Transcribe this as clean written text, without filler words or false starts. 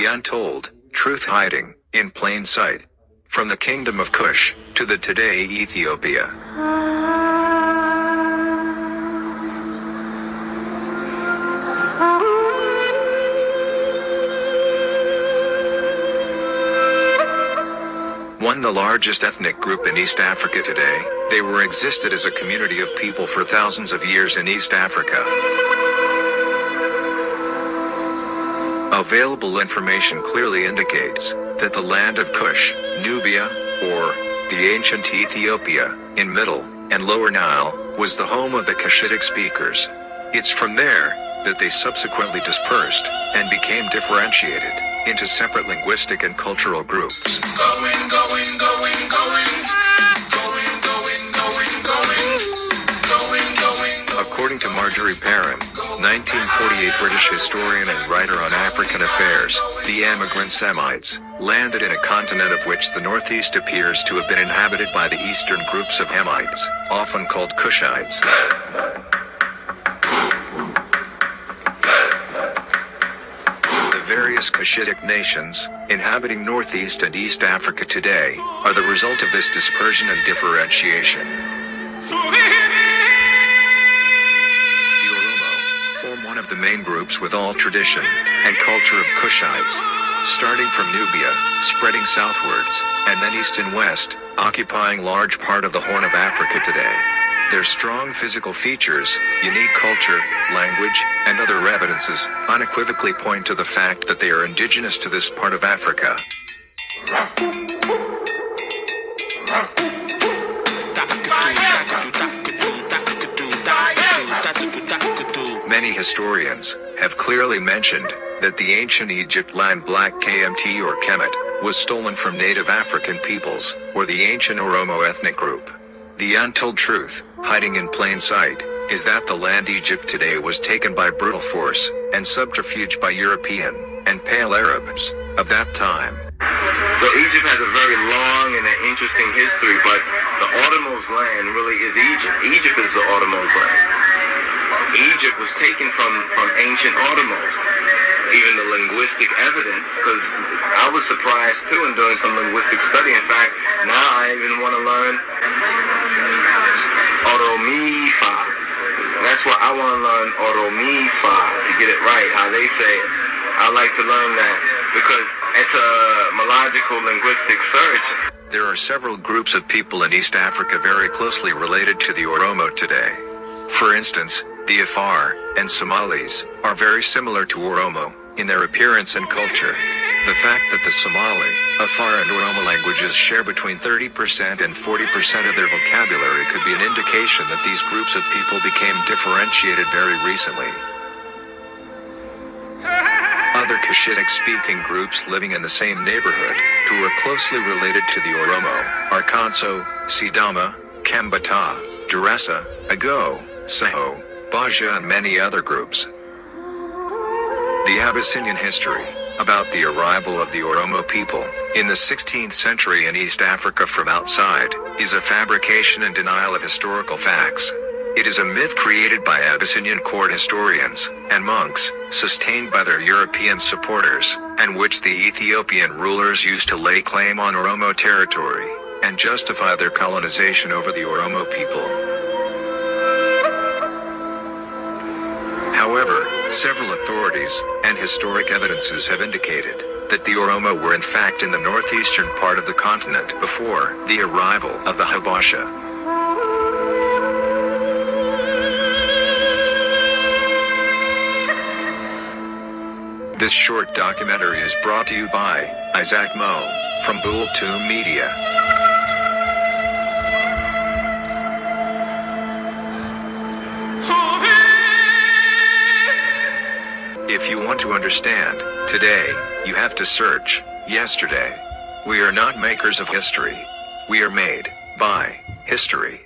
the untold truth hiding in plain sight. From the kingdom of Kush to the today Ethiopia. One the largest ethnic group in East Africa today, they were existed as a community of people for thousands of years in East Africa. Available information clearly indicates that the land of Kush, Nubia, or the ancient Ethiopia, in Middle and Lower Nile, was the home of the Cushitic speakers. It's from there that they subsequently dispersed and became differentiated into separate linguistic and cultural groups. According to Marjorie Perrin, 1948 British historian and writer on African affairs, the emigrant Semites landed in a continent of which the northeast appears to have been inhabited by the eastern groups of Hamites, often called Kushites. The various Cushitic nations inhabiting Northeast and East Africa today are the result of this dispersion and differentiation. One of the main groups with all tradition and culture of Kushites, starting from Nubia, spreading southwards, and then east and west, occupying large part of the Horn of Africa today. Their strong physical features, unique culture, language, and other evidences unequivocally point to the fact that they are indigenous to this part of Africa. Many historians have clearly mentioned that the ancient Egypt land Black KMT or Kemet was stolen from native African peoples, or the ancient Oromo ethnic group. The untold truth, hiding in plain sight, is that the land Egypt today was taken by brutal force and subterfuge by European and Pale Arabs of that time. So Egypt has a very long and an interesting history, but the Oromo's land really is Egypt. Egypt is the Oromo's land. Egypt was taken from ancient Oromos. Even the linguistic evidence, because I was surprised too in doing some linguistic study. In fact, now I even want to learn Oromifa. That's what I want to learn, Oromifa, to get it right, how they say it. I like to learn that because it's a melodical linguistic search. There are several groups of people in East Africa very closely related to the Oromo today. For instance, the Afar and Somalis are very similar to Oromo in their appearance and culture. The fact that the Somali, Afar and Oromo languages share between 30% and 40% of their vocabulary could be an indication that these groups of people became differentiated very recently. Other Cushitic-speaking groups living in the same neighborhood, who are closely related to the Oromo, are Kanso, Sidama, Kambata, Duressa, Ago, Seho, Baja and many other groups. The Abyssinian history about the arrival of the Oromo people in the 16th century in East Africa from outside is a fabrication and denial of historical facts. It is a myth created by Abyssinian court historians and monks, sustained by their European supporters, and which the Ethiopian rulers used to lay claim on Oromo territory and justify their colonization over the Oromo people. However, several authorities and historic evidences have indicated that the Oromo were in fact in the northeastern part of the continent before the arrival of the Habasha. This short documentary is brought to you by Isaac Mo from Bull2 Media. If you want to understand today, you have to search yesterday. We are not makers of history. We are made by history.